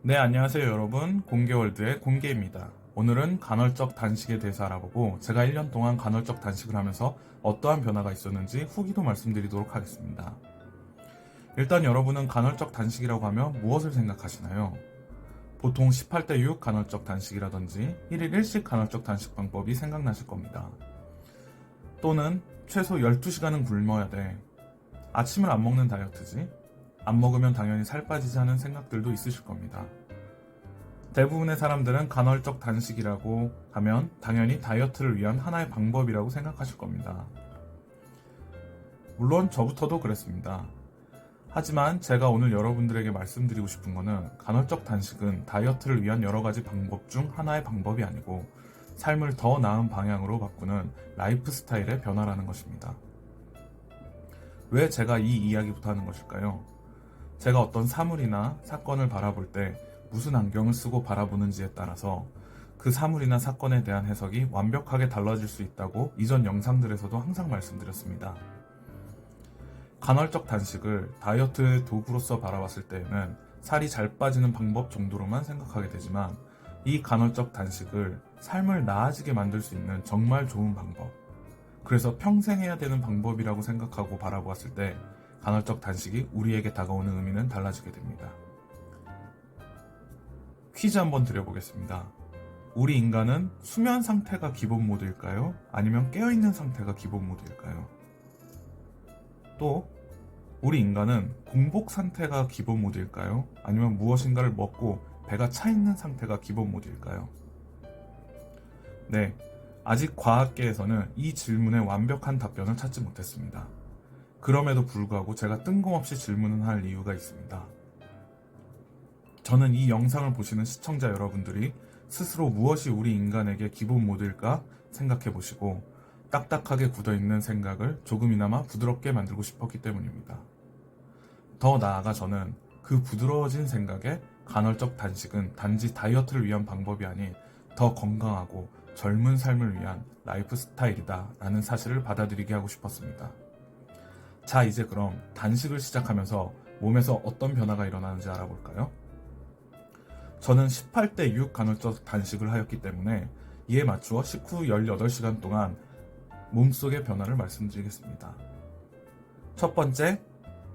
네, 안녕하세요 여러분. 공개월드의 공개입니다. 오늘은 간헐적 단식에 대해서 알아보고 제가 1년 동안 간헐적 단식을 하면서 어떠한 변화가 있었는지 후기도 말씀드리도록 하겠습니다. 일단 여러분은 간헐적 단식이라고 하면 무엇을 생각하시나요? 보통 18대 6 간헐적 단식이라든지 1일 1식 간헐적 단식 방법이 생각나실 겁니다. 또는 최소 12시간은 굶어야 돼. 아침을 안 먹는 다이어트지. 안 먹으면 당연히 살 빠지지 하는 생각들도 있으실 겁니다. 대부분의 사람들은 간헐적 단식이라고 하면 당연히 다이어트를 위한 하나의 방법이라고 생각하실 겁니다. 물론 저부터도 그랬습니다. 하지만 제가 오늘 여러분들에게 말씀드리고 싶은 거는 간헐적 단식은 다이어트를 위한 여러 가지 방법 중 하나의 방법이 아니고 삶을 더 나은 방향으로 바꾸는 라이프 스타일의 변화라는 것입니다. 왜 제가 이 이야기부터 하는 것일까요? 제가 어떤 사물이나 사건을 바라볼 때 무슨 안경을 쓰고 바라보는지에 따라서 그 사물이나 사건에 대한 해석이 완벽하게 달라질 수 있다고 이전 영상들에서도 항상 말씀드렸습니다. 간헐적 단식을 다이어트의 도구로서 바라봤을 때에는 살이 잘 빠지는 방법 정도로만 생각하게 되지만 이 간헐적 단식을 삶을 나아지게 만들 수 있는 정말 좋은 방법, 그래서 평생 해야 되는 방법이라고 생각하고 바라보았을 때 간헐적 단식이 우리에게 다가오는 의미는 달라지게 됩니다. 퀴즈 한번 드려보겠습니다. 우리 인간은 수면 상태가 기본 모드일까요? 아니면 깨어있는 상태가 기본 모드일까요? 또 우리 인간은 공복 상태가 기본 모드일까요? 아니면 무엇인가를 먹고 배가 차 있는 상태가 기본 모드일까요? 네, 아직 과학계에서는 이 질문에 완벽한 답변을 찾지 못했습니다. 그럼에도 불구하고 제가 뜬금없이 질문을 할 이유가 있습니다. 저는 이 영상을 보시는 시청자 여러분들이 스스로 무엇이 우리 인간에게 기본 모드일까 생각해 보시고 딱딱하게 굳어있는 생각을 조금이나마 부드럽게 만들고 싶었기 때문입니다. 더 나아가 저는 그 부드러워진 생각에 간헐적 단식은 단지 다이어트를 위한 방법이 아닌 더 건강하고 젊은 삶을 위한 라이프 스타일이다 라는 사실을 받아들이게 하고 싶었습니다. 자, 이제 그럼 단식을 시작하면서 몸에서 어떤 변화가 일어나는지 알아볼까요? 저는 18대 6 간헐적 단식을 하였기 때문에 이에 맞추어 식후 18시간 동안 몸속의 변화를 말씀드리겠습니다. 첫 번째,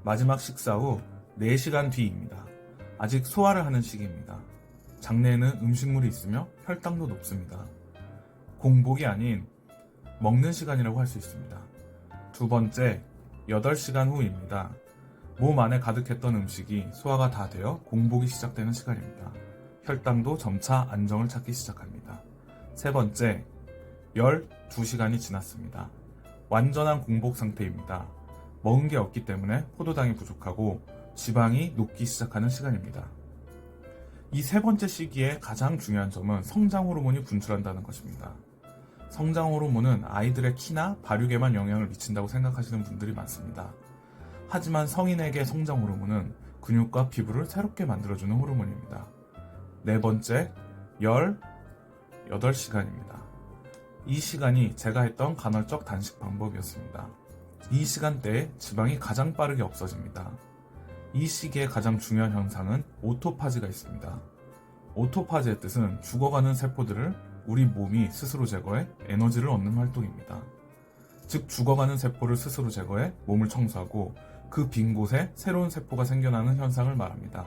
마지막 식사 후 4시간 뒤입니다. 아직 소화를 하는 시기입니다. 장내에는 음식물이 있으며 혈당도 높습니다. 공복이 아닌 먹는 시간이라고 할 수 있습니다. 두 번째, 8시간 후입니다. 몸 안에 가득했던 음식이 소화가 다 되어 공복이 시작되는 시간입니다. 혈당도 점차 안정을 찾기 시작합니다. 세 번째, 12시간이 지났습니다. 완전한 공복 상태입니다. 먹은 게 없기 때문에 포도당이 부족하고 지방이 녹기 시작하는 시간입니다. 이 세 번째 시기에 가장 중요한 점은 성장 호르몬이 분출한다는 것입니다. 성장 호르몬은 아이들의 키나 발육에만 영향을 미친다고 생각하시는 분들이 많습니다. 하지만 성인에게 성장 호르몬은 근육과 피부를 새롭게 만들어주는 호르몬입니다. 네 번째, 18시간입니다. 이 시간이 제가 했던 간헐적 단식 방법이었습니다. 이 시간대에 지방이 가장 빠르게 없어집니다. 이 시기에 가장 중요한 현상은 오토파지가 있습니다. 오토파지의 뜻은 죽어가는 세포들을 우리 몸이 스스로 제거해 에너지를 얻는 활동입니다. 즉, 죽어가는 세포를 스스로 제거해 몸을 청소하고 그 빈 곳에 새로운 세포가 생겨나는 현상을 말합니다.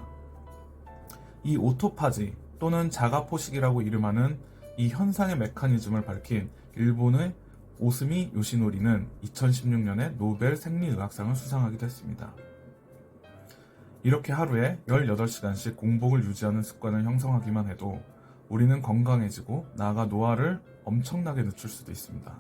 이 오토파지 또는 자가포식이라고 이름하는 이 현상의 메커니즘을 밝힌 일본의 오스미 요시노리는 2016년에 노벨 생리의학상을 수상하기도 했습니다. 이렇게 하루에 18시간씩 공복을 유지하는 습관을 형성하기만 해도 우리는 건강해지고 나아가 노화를 엄청나게 늦출 수도 있습니다.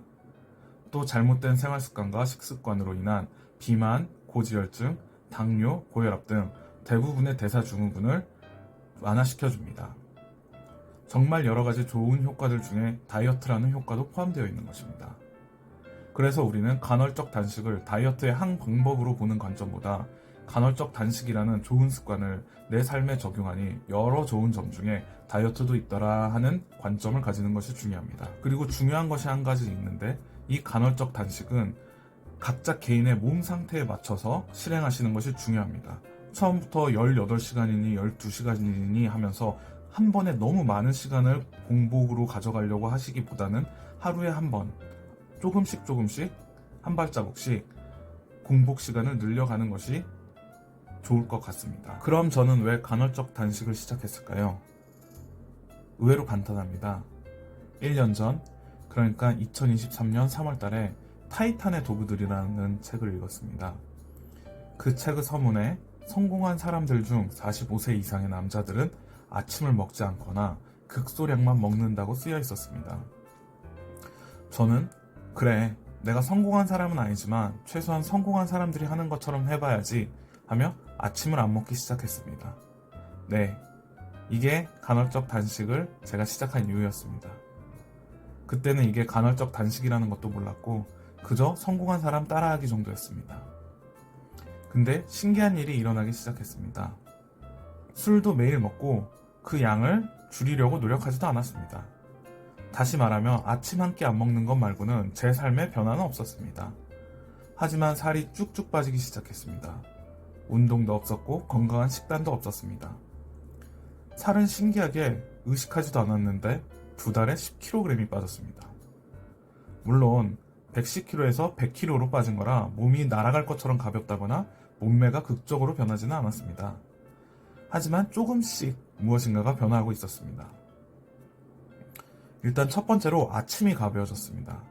또 잘못된 생활습관과 식습관으로 인한 비만, 고지혈증, 당뇨, 고혈압 등 대부분의 대사증후군을 완화시켜줍니다. 정말 여러가지 좋은 효과들 중에 다이어트라는 효과도 포함되어 있는 것입니다. 그래서 우리는 간헐적 단식을 다이어트의 한 방법으로 보는 관점보다 간헐적 단식이라는 좋은 습관을 내 삶에 적용하니 여러 좋은 점 중에 다이어트도 있더라 하는 관점을 가지는 것이 중요합니다. 그리고 중요한 것이 한 가지 있는데, 이 간헐적 단식은 각자 개인의 몸 상태에 맞춰서 실행하시는 것이 중요합니다. 처음부터 18시간이니 12시간이니 하면서 한 번에 너무 많은 시간을 공복으로 가져가려고 하시기보다는 하루에 한 번, 조금씩 한 발자국씩 공복 시간을 늘려가는 것이 좋을 것 같습니다. 그럼 저는 왜 간헐적 단식을 시작했을까요? 의외로 간단합니다. 1년 전, 그러니까 2023년 3월 달에 타이탄의 도구들이라는 책을 읽었습니다. 그 책의 서문에 성공한 사람들 중 45세 이상의 남자들은 아침을 먹지 않거나 극소량만 먹는다고 쓰여 있었습니다. 저는 그래, 내가 성공한 사람은 아니지만 최소한 성공한 사람들이 하는 것처럼 해봐야지 하며 아침을 안 먹기 시작했습니다. 네, 이게 간헐적 단식을 제가 시작한 이유였습니다. 그때는 이게 간헐적 단식이라는 것도 몰랐고 그저 성공한 사람 따라하기 정도였습니다. 근데 신기한 일이 일어나기 시작했습니다. 술도 매일 먹고 그 양을 줄이려고 노력하지도 않았습니다. 다시 말하면 아침 한 끼 안 먹는 것 말고는 제 삶에 변화는 없었습니다. 하지만 살이 쭉쭉 빠지기 시작했습니다. 운동도 없었고 건강한 식단도 없었습니다. 살은 신기하게 의식하지도 않았는데 2달에 10kg이 빠졌습니다. 물론 110kg에서 100kg로 빠진 거라 몸이 날아갈 것처럼 가볍다거나 몸매가 극적으로 변하지는 않았습니다. 하지만 조금씩 무엇인가가 변화하고 있었습니다. 일단 첫 번째로 아침이 가벼워졌습니다.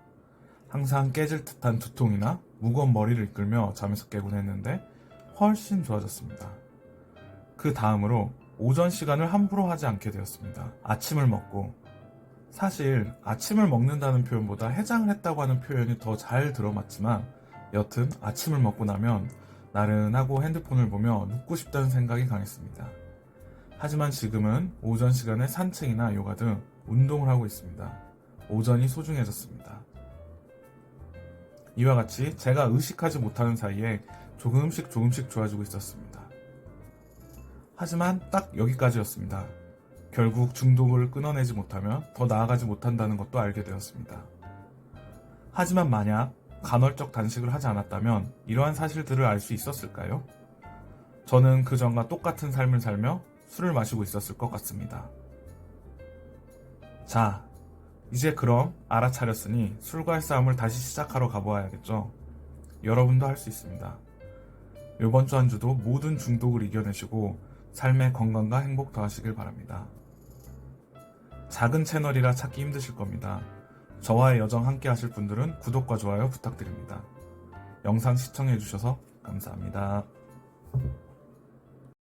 항상 깨질 듯한 두통이나 무거운 머리를 이끌며 잠에서 깨곤 했는데 훨씬 좋아졌습니다. 그 다음으로 오전 시간을 함부로 하지 않게 되었습니다. 아침을 먹고, 사실 아침을 먹는다는 표현보다 해장을 했다고 하는 표현이 더 잘 들어맞지만 여튼 아침을 먹고 나면 나른하고 핸드폰을 보며 눕고 싶다는 생각이 강했습니다. 하지만 지금은 오전 시간에 산책이나 요가 등 운동을 하고 있습니다. 오전이 소중해졌습니다. 이와 같이 제가 의식하지 못하는 사이에 조금씩 좋아지고 있었습니다. 하지만 딱 여기까지였습니다. 결국 중독을 끊어내지 못하면 더 나아가지 못한다는 것도 알게 되었습니다. 하지만 만약 간헐적 단식을 하지 않았다면 이러한 사실들을 알 수 있었을까요? 저는 그 전과 똑같은 삶을 살며 술을 마시고 있었을 것 같습니다. 자, 이제 그럼 알아차렸으니 술과의 싸움을 다시 시작하러 가보아야겠죠. 여러분도 할 수 있습니다. 이번 주 한 주도 모든 중독을 이겨내시고 삶의 건강과 행복 더하시길 바랍니다. 작은 채널이라 찾기 힘드실 겁니다. 저와의 여정 함께 하실 분들은 구독과 좋아요 부탁드립니다. 영상 시청해주셔서 감사합니다.